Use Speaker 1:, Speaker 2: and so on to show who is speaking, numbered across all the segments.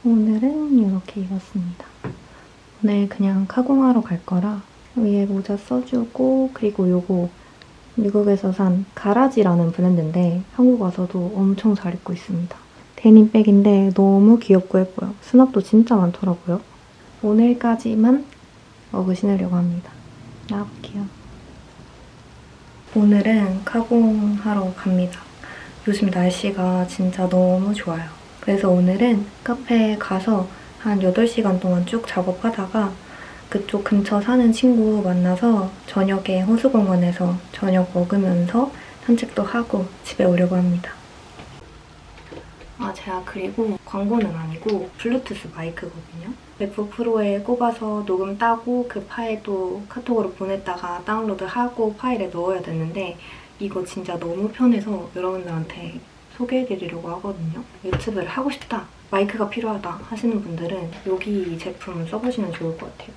Speaker 1: 오늘은 이렇게 입었습니다. 오늘 그냥 카공하러 갈 거라 위에 모자 써주고, 그리고 요거 미국에서 산 가라지라는 브랜드인데 한국 와서도 엄청 잘 입고 있습니다. 데님백인데 너무 귀엽고 예뻐요. 수납도 진짜 많더라고요. 오늘까지만 먹을 신으려고 합니다. 나올게요. 오늘은 카공하러 갑니다. 요즘 날씨가 진짜 너무 좋아요. 그래서 오늘은 카페에 가서 한 8시간 동안 쭉 작업하다가 그쪽 근처 사는 친구 만나서 저녁에 호수공원에서 저녁 먹으면서 산책도 하고 집에 오려고 합니다. 제가 그리고 광고는 아니고 블루투스 마이크거든요. 맥북 프로에 꼽아서 녹음 따고 그 파일도 카톡으로 보냈다가 다운로드하고 파일에 넣어야 되는데 이거 진짜 너무 편해서 여러분들한테 소개해드리려고 하거든요. 유튜브를 하고 싶다, 마이크가 필요하다 하시는 분들은 여기 제품 써보시면 좋을 것 같아요.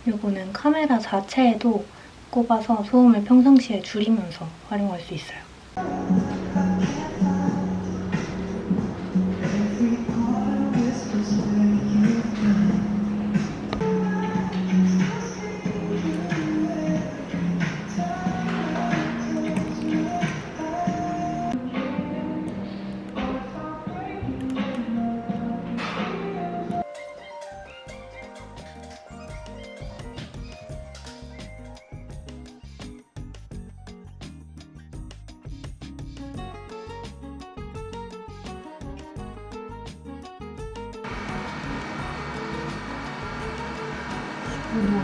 Speaker 1: 이거는 카메라 자체에도 꼽아서 소음을 평상시에 줄이면서 활용할 수 있어요. 어머,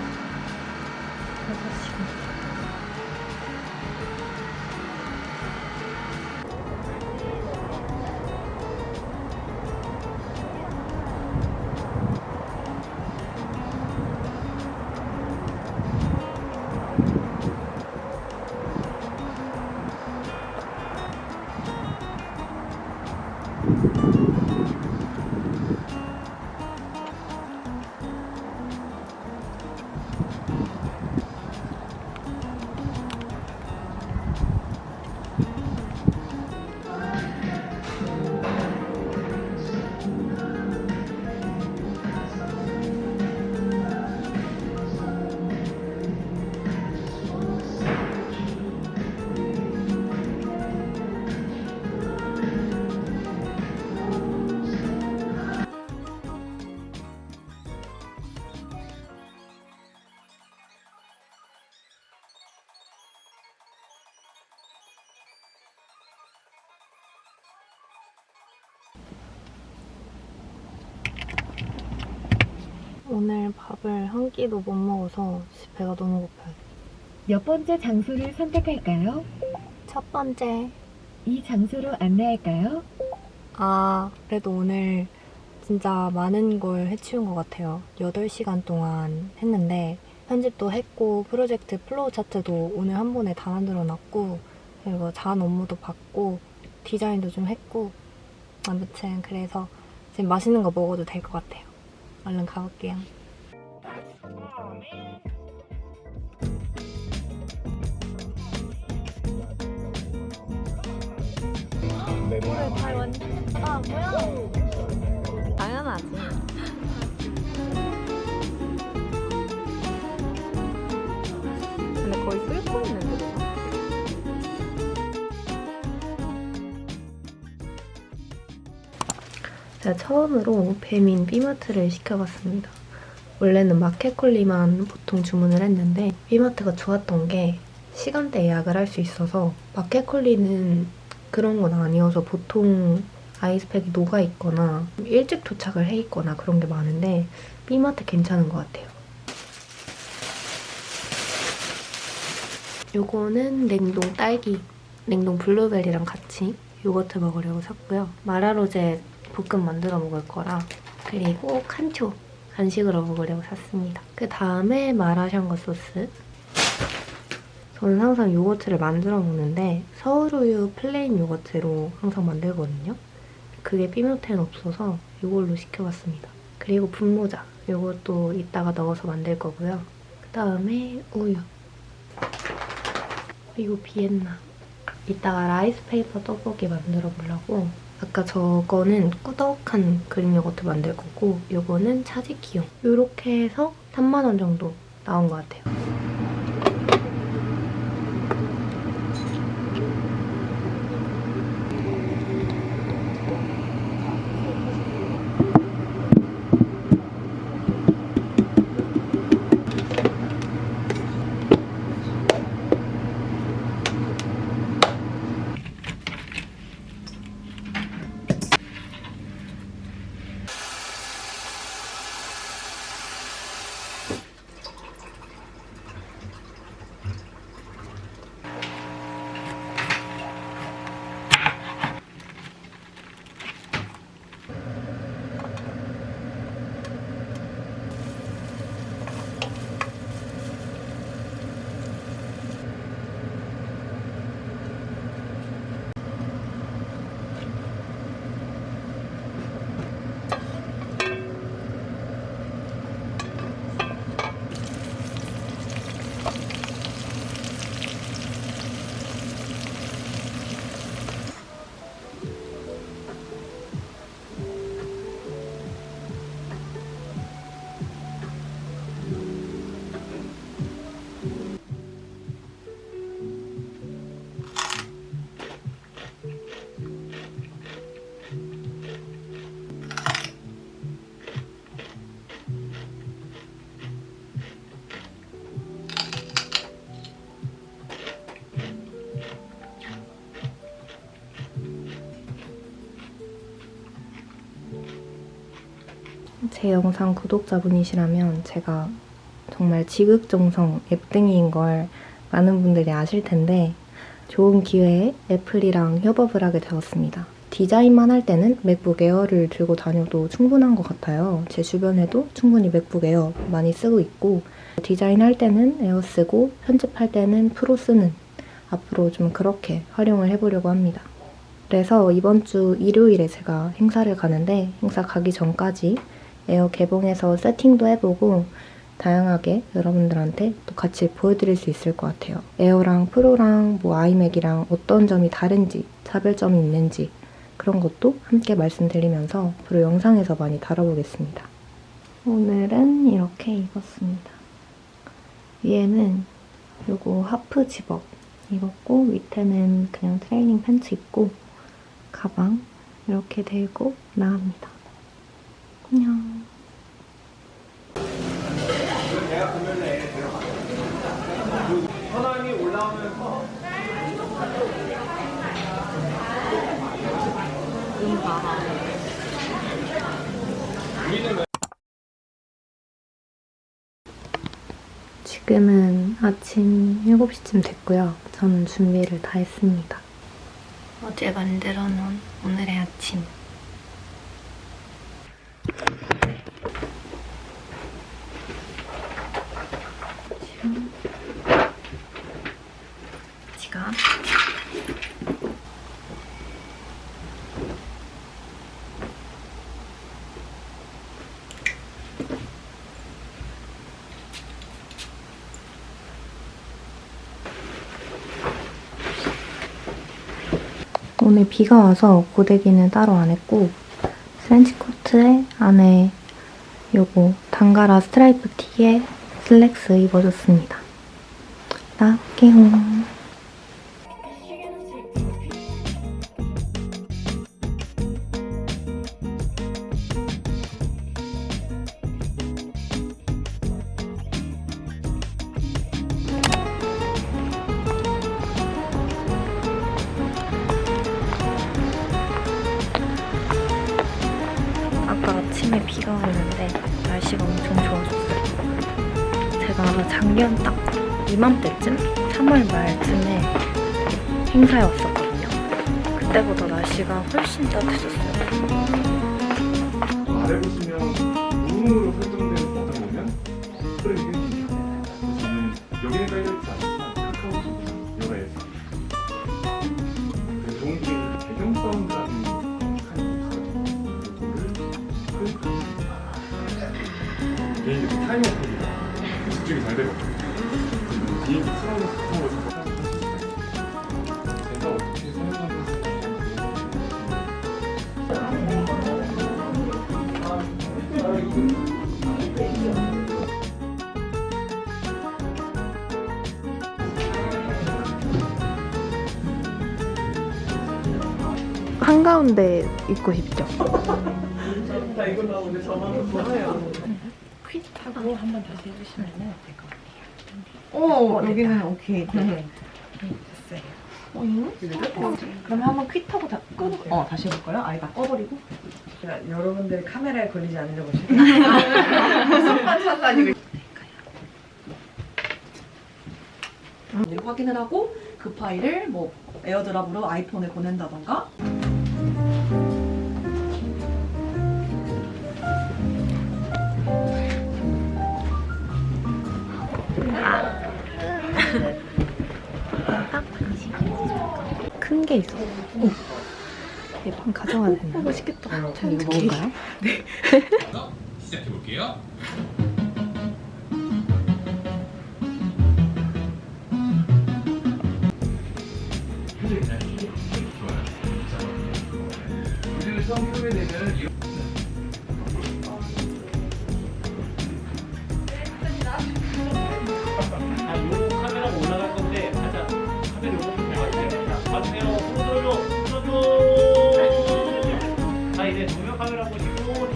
Speaker 1: 5시간. 오늘 밥을 한 끼도 못 먹어서 배가 너무 고파요.
Speaker 2: 몇 번째 장소를 선택할까요?
Speaker 1: 첫 번째.
Speaker 2: 이 장소로 안내할까요?
Speaker 1: 그래도 오늘 진짜 많은 걸 해치운 것 같아요. 8시간 동안 했는데 편집도 했고 프로젝트 플로우 차트도 오늘 한 번에 다 만들어놨고, 그리고 자한 업무도 받고 디자인도 좀 했고, 아무튼 그래서 지금 맛있는 거 먹어도 될 것 같아요. 얼른 가볼게요.
Speaker 3: 오늘
Speaker 1: 타이완. 뭐야? 당연하지. 근데 거의 끓고 있는데. 제가 처음으로 배민 B마트를 시켜봤습니다. 원래는 마켓컬리만 보통 주문을 했는데 B마트가 좋았던 게 시간대 예약을 할 수 있어서, 마켓컬리는 그런 건 아니어서 보통 아이스팩이 녹아있거나 일찍 도착을 해 있거나 그런 게 많은데 B마트 괜찮은 것 같아요. 요거는 냉동 딸기, 냉동 블루베리랑 같이 요거트 먹으려고 샀고요. 마라로제 볶음 만들어 먹을 거라, 그리고 칸초 간식으로 먹으려고 샀습니다. 그 다음에 마라샹궈 소스. 저는 항상 요거트를 만들어 먹는데 서울우유 플레인 요거트로 항상 만들거든요. 그게 B마트에는 없어서 이걸로 시켜봤습니다. 그리고 분모자. 요것도 이따가 넣어서 만들 거고요. 그 다음에 우유. 그리고 비엔나. 이따가 라이스 페이퍼 떡볶이 만들어 보려고. 아까 저거는 꾸덕한 그릭 요거트 만들 거고 요거는 차지키용. 요렇게 해서 3만 원 정도 나온 것 같아요. 제 영상 구독자분이시라면 제가 정말 지극정성 앱등이인 걸 많은 분들이 아실 텐데 좋은 기회에 애플이랑 협업을 하게 되었습니다. 디자인만 할 때는 맥북 에어를 들고 다녀도 충분한 것 같아요. 제 주변에도 충분히 맥북 에어 많이 쓰고 있고 디자인할 때는 에어 쓰고 편집할 때는 프로 쓰는 앞으로 좀 그렇게 활용을 해보려고 합니다. 그래서 이번 주 일요일에 제가 행사를 가는데 행사 가기 전까지 에어 개봉해서 세팅도 해보고 다양하게 여러분들한테 또 같이 보여드릴 수 있을 것 같아요. 에어랑 프로랑 뭐 아이맥이랑 어떤 점이 다른지, 차별점이 있는지 그런 것도 함께 말씀드리면서 앞으로 영상에서 많이 다뤄보겠습니다. 오늘은 이렇게 입었습니다. 위에는 요거 하프 집업 입었고 밑에는 그냥 트레이닝 팬츠 입고 가방 이렇게 들고 나갑니다. 안녕.
Speaker 3: 현황이 올라오면서
Speaker 1: 지금은 아침 7시쯤 됐고요. 저는 준비를 다 했습니다. 어제 만들어 놓은 오늘의 아침. 지갑. 오늘 비가 와서 고데기는 따로 안 했고 트렌치코트에 안에 요거 단가라 스트라이프 티에 슬랙스 입어줬습니다. 나올게요. 아까 아침에 비가 왔는데 날씨가 엄청 좋아졌어요. 제가 작년 딱 이맘때쯤 3월 말쯤에 행사에 왔었거든요. 그때보다 날씨가 훨씬 따뜻해졌어요.
Speaker 3: 아래 보시면 무음으로 설정되는 버튼 보면 프레임이 저는 여기는 깔려있지 않지만 카카오톡이나 여가에서 그 좋은 게 배경 사운드라는 칸이 있어요. 이거를 클릭하면 집중이 잘 되거든요. 비행기 트라우마 같은 거 잡아서 그래서 어떻게 사용하는지
Speaker 1: 한가운데 있고 싶죠?
Speaker 2: 퀵하고 한번 다시 해주시면 될 것 같아요.
Speaker 4: 여기는 오케이.
Speaker 2: 됐어요.
Speaker 4: 그러면 한번 퀵하고 다 끄고 다시 해볼까요? 아예 다 꺼버리고. 여러분들이 카메라에 걸리지 않으려고 손만 찾아다니고. 확인을 하고 그 파일을 뭐 에어드랍으로 아이폰에 보낸다던가.
Speaker 1: 큰 게 있어. 얘빵 가져와야 되나? 맛있겠다. 저 이거 먹을까요?
Speaker 5: 시작해볼게요. 우리를 처음 표현되면
Speaker 6: 요거 카메라가 올라갈 건데 살짝 카메라 요거 좀 봐주세요. 자, 봐주세요. 손 들어줘. 자, 이제 정면 카메라 보시고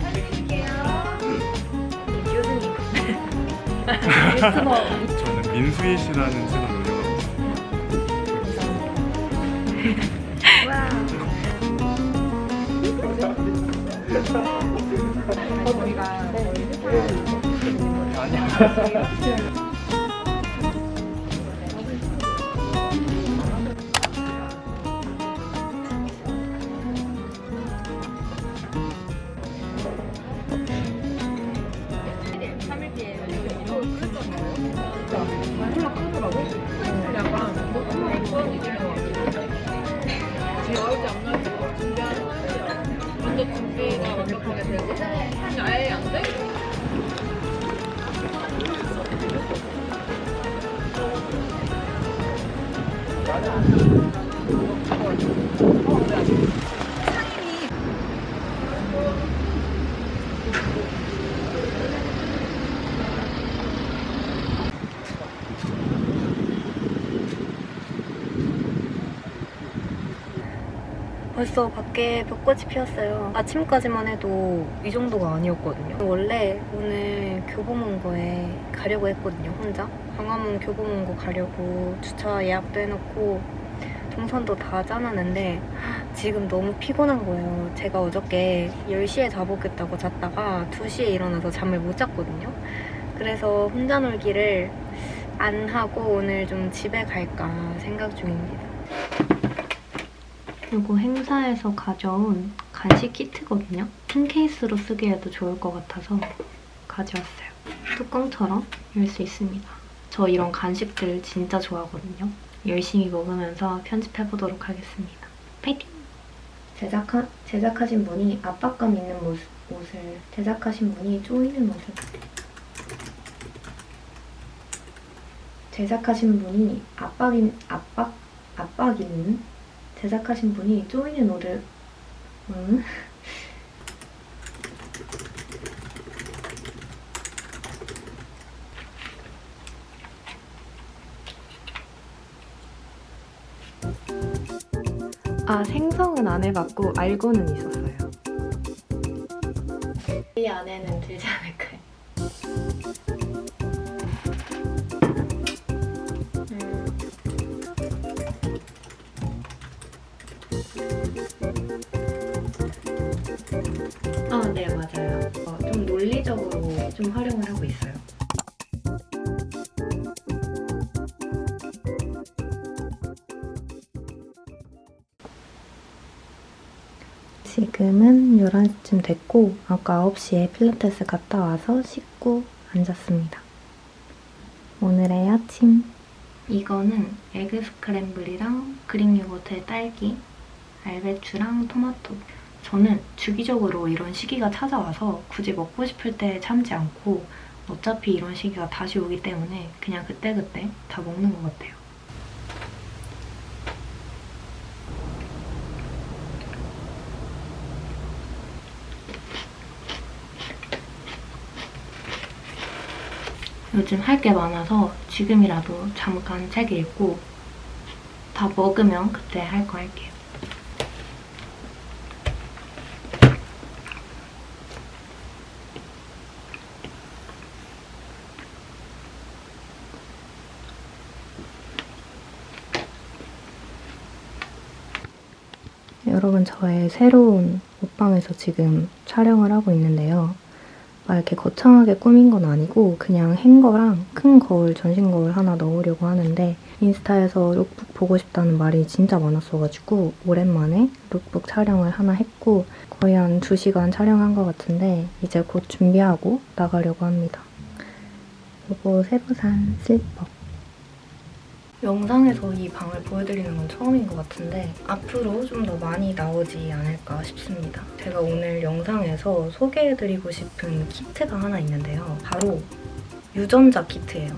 Speaker 3: 저는 민수희 씨라는 채널 운영하고 있습니다.
Speaker 1: 벌써 밖에 벚꽃이 피었어요. 아침까지만 해도 이 정도가 아니었거든요. 원래 오늘 교보문고에 가려고 했거든요, 혼자. 광화문 교보문고 가려고 주차 예약도 해놓고 동선도 다 짜놨는데 지금 너무 피곤한 거예요. 제가 어저께 10시에 자보겠다고 잤다가 2시에 일어나서 잠을 못 잤거든요. 그래서 혼자 놀기를 안 하고 오늘 좀 집에 갈까 생각 중입니다. 이거 행사에서 가져온 간식 키트거든요. 큰 케이스로 쓰기에도 좋을 것 같아서 가져왔어요. 뚜껑처럼 열 수 있습니다. 저 이런 간식들 진짜 좋아하거든요. 열심히 먹으면서 편집해보도록 하겠습니다. 파이팅! 제작하신 분이 압박감 있는 옷을 제작하신 분이 쪼이는 옷을 제작하신 분이 압박 있는 제작하신 분이 쪼이는 옷을 생성은 안 해봤고 알고는 있었어요. 이 안에는 들지 않을까요? 네, 맞아요. 좀 논리적으로 좀 활용을 하고 있어요. 지금은 11시쯤 됐고 아까 9시에 필라테스 갔다 와서 씻고 앉았습니다. 오늘의 아침. 이거는 에그 스크램블이랑 그릭 요거트에 딸기, 알배추랑 토마토. 저는 주기적으로 이런 시기가 찾아와서 굳이 먹고 싶을 때 참지 않고 어차피 이런 시기가 다시 오기 때문에 그냥 그때그때 다 먹는 것 같아요. 요즘 할 게 많아서 지금이라도 잠깐 책 읽고 다 먹으면 그때 할 거 할게요. 여러분, 저의 새로운 옷방에서 지금 촬영을 하고 있는데요. 막 이렇게 거창하게 꾸민 건 아니고 그냥 행거랑 큰 거울, 전신 거울 하나 넣으려고 하는데 인스타에서 룩북 보고 싶다는 말이 진짜 많았어가지고 오랜만에 룩북 촬영을 하나 했고 거의 한 2시간 촬영한 것 같은데 이제 곧 준비하고 나가려고 합니다. 요거 세부산 슬리퍼. 영상에서 이 방을 보여드리는 건 처음인 것 같은데 앞으로 좀 더 많이 나오지 않을까 싶습니다. 제가 오늘 영상에서 소개해드리고 싶은 키트가 하나 있는데요. 바로 유전자 키트예요.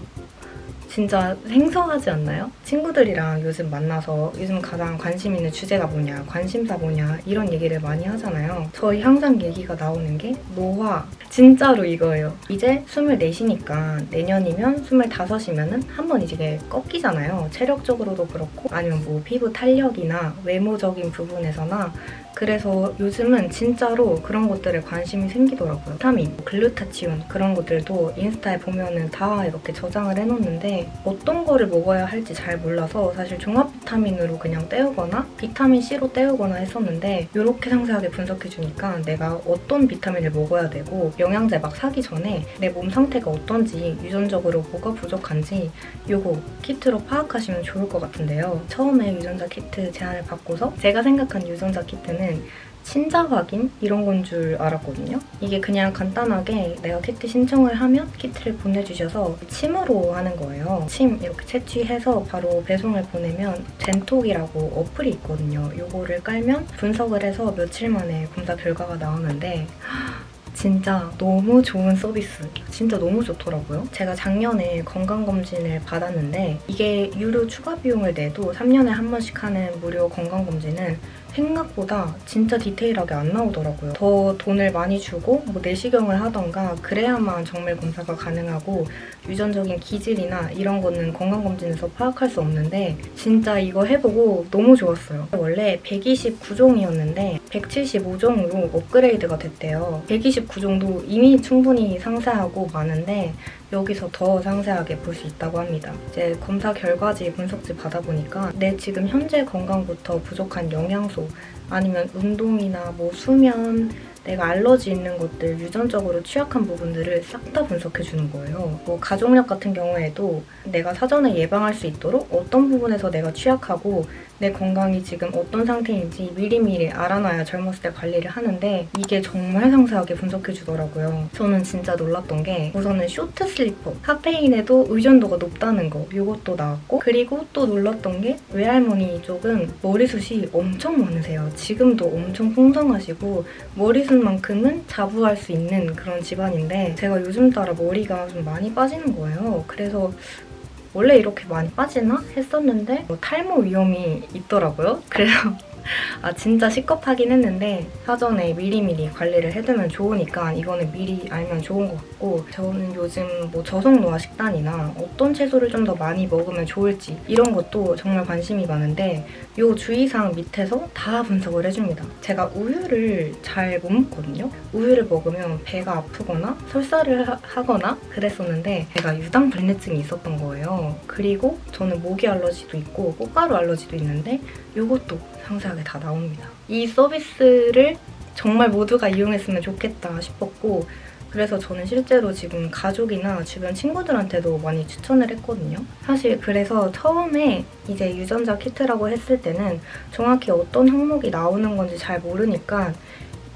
Speaker 1: 진짜 생소하지 않나요? 친구들이랑 요즘 만나서 요즘 가장 관심 있는 주제가 뭐냐, 관심사 뭐냐 이런 얘기를 많이 하잖아요. 저희 항상 얘기가 나오는 게 노화. 진짜로 이거예요. 이제 24시니까 내년이면 25이면은 한번 이제 꺾이잖아요. 체력적으로도 그렇고 아니면 뭐 피부 탄력이나 외모적인 부분에서나 그래서 요즘은 진짜로 그런 것들에 관심이 생기더라고요. 비타민, 글루타치온 그런 것들도 인스타에 보면은 다 이렇게 저장을 해놓는데 어떤 거를 먹어야 할지 잘 몰라서 사실 종합 비타민으로 그냥 때우거나 비타민 C로 때우거나 했었는데 이렇게 상세하게 분석해주니까 내가 어떤 비타민을 먹어야 되고 영양제 막 사기 전에 내 몸 상태가 어떤지 유전적으로 뭐가 부족한지 요거 키트로 파악하시면 좋을 것 같은데요. 처음에 유전자 키트 제안을 받고서 제가 생각한 유전자 키트는 친자 확인 이런 건 줄 알았거든요. 이게 그냥 간단하게 내가 키트 신청을 하면 키트를 보내주셔서 침으로 하는 거예요. 침 이렇게 채취해서 바로 배송을 보내면 젠톡이라고 어플이 있거든요. 요거를 깔면 분석을 해서 며칠 만에 검사 결과가 나오는데 진짜 너무 좋은 서비스. 진짜 너무 좋더라고요. 제가 작년에 건강검진을 받았는데 이게 유료 추가 비용을 내도 3년에 한 번씩 하는 무료 건강검진은 생각보다 진짜 디테일하게 안 나오더라고요. 더 돈을 많이 주고 뭐 내시경을 하던가 그래야만 정밀 검사가 가능하고 유전적인 기질이나 이런 거는 건강검진에서 파악할 수 없는데 진짜 이거 해보고 너무 좋았어요. 원래 129종이었는데 175종으로 업그레이드가 됐대요. 129종도 이미 충분히 상세하고 많은데 여기서 더 상세하게 볼 수 있다고 합니다. 이제 검사 결과지 분석지 받아보니까 내 지금 현재 건강부터 부족한 영양소 아니면 운동이나 뭐 수면 내가 알러지 있는 것들, 유전적으로 취약한 부분들을 싹 다 분석해주는 거예요. 뭐 가족력 같은 경우에도 내가 사전에 예방할 수 있도록 어떤 부분에서 내가 취약하고 내 건강이 지금 어떤 상태인지 미리미리 알아놔야 젊었을 때 관리를 하는데 이게 정말 상세하게 분석해주더라고요. 저는 진짜 놀랐던 게 우선은 쇼트 슬리퍼, 카페인에도 의존도가 높다는 거 이것도 나왔고 그리고 또 놀랐던 게 외할머니 쪽은 머리숱이 엄청 많으세요. 지금도 엄청 풍성하시고 머리숱만큼은 자부할 수 있는 그런 집안인데 제가 요즘 따라 머리가 좀 많이 빠지는 거예요. 그래서 원래 이렇게 많이 빠지나 했었는데 탈모 위험이 있더라고요. 그래서 진짜 시겁하긴 했는데 사전에 미리미리 관리를 해두면 좋으니까 이거는 미리 알면 좋은 것 같고 저는 요즘 뭐 저속노화 식단이나 어떤 채소를 좀 더 많이 먹으면 좋을지 이런 것도 정말 관심이 많은데 요 주의사항 밑에서 다 분석을 해줍니다. 제가 우유를 잘 못 먹거든요. 우유를 먹으면 배가 아프거나 설사를 하거나 그랬었는데 제가 유당불내증이 있었던 거예요. 그리고 저는 모기 알러지도 있고 꽃가루 알러지도 있는데 요것도 상세하게 다 나옵니다. 이 서비스를 정말 모두가 이용했으면 좋겠다 싶었고 그래서 저는 실제로 지금 가족이나 주변 친구들한테도 많이 추천을 했거든요. 사실 그래서 처음에 이제 유전자 키트라고 했을 때는 정확히 어떤 항목이 나오는 건지 잘 모르니까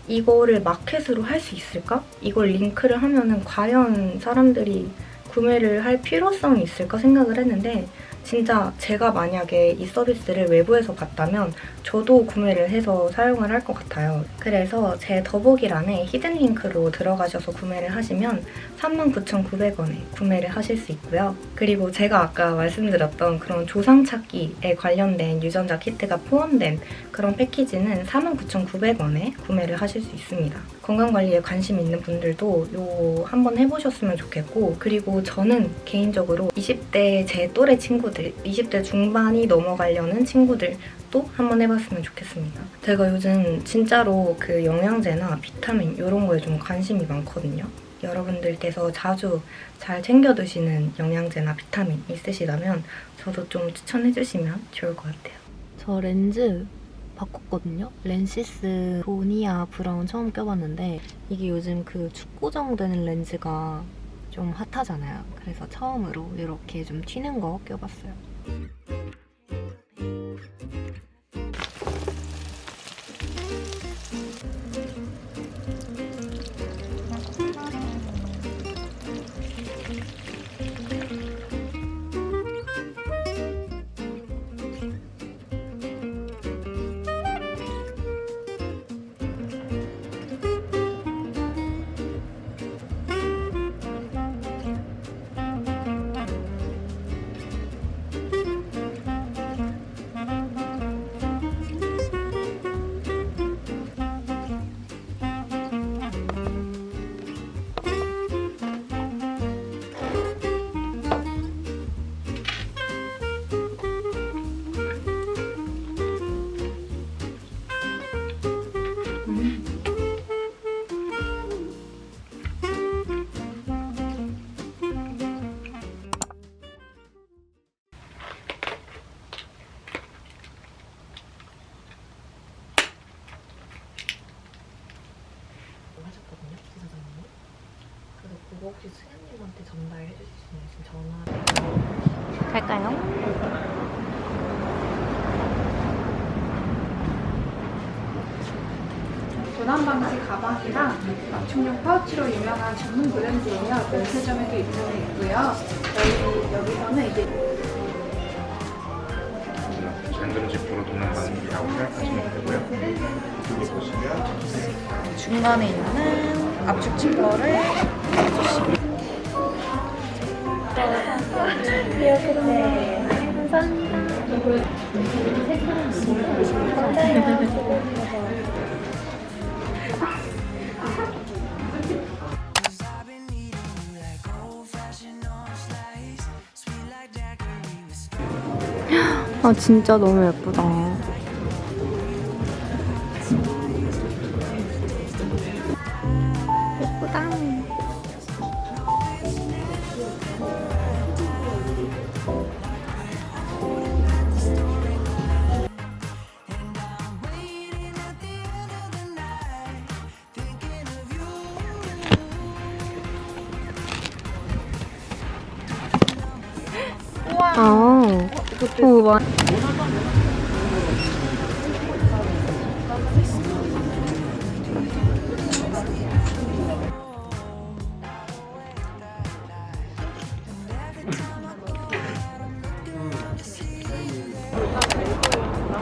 Speaker 1: 이거를 마켓으로 할 수 있을까? 이걸 링크를 하면은 과연 사람들이 구매를 할 필요성이 있을까 생각을 했는데 진짜 제가 만약에 이 서비스를 외부에서 봤다면 저도 구매를 해서 사용을 할 것 같아요. 그래서 제 더보기란에 히든 링크로 들어가셔서 구매를 하시면 39,900원에 구매를 하실 수 있고요. 그리고 제가 아까 말씀드렸던 그런 조상 찾기에 관련된 유전자 키트가 포함된 그런 패키지는 49,900원에 구매를 하실 수 있습니다. 건강관리에 관심 있는 분들도 이거 한번 해보셨으면 좋겠고, 그리고 저는 개인적으로 20대 제 또래 친구들, 20대 중반이 넘어가려는 친구들도 한번 해봤으면 좋겠습니다. 제가 요즘 진짜로 그 영양제나 비타민 이런 거에 좀 관심이 많거든요. 여러분들께서 자주 잘 챙겨 드시는 영양제나 비타민 있으시다면 저도 좀 추천해 주시면 좋을 것 같아요. 저 렌즈 바꿨거든요. 렌시스 보니아 브라운 처음 껴봤는데 이게 요즘 그 축고정되는 렌즈가 좀 핫하잖아요. 그래서 처음으로 이렇게 좀 튀는 거 껴봤어요. 하셨거든요, 부사장님이. 그래서 그거 혹시 수현님한테 전달해 주실 수 있으면 전화. 갈까요?
Speaker 7: 도난 방지 가방이랑 맞춤용 파우치로 유명한 전문 브랜드예요. 면세점에도 입점해 있고요. 저희 여기서는 이제
Speaker 3: 잔금 지표로 도난 방지라고 생각하시면 되고요. 여기 보시면
Speaker 4: 중간에 있는 압축 지퍼를
Speaker 1: 아 진짜 너무 예쁘다. 예쁘다. 아, 와.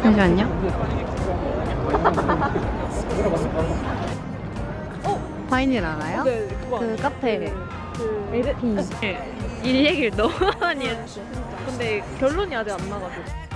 Speaker 1: 잠시만요. 파인일 알아요?
Speaker 2: 네,
Speaker 1: 그 카페.
Speaker 2: 일 얘기를 너무 많이 했어. 근데 결론이 아직 안 나가지고.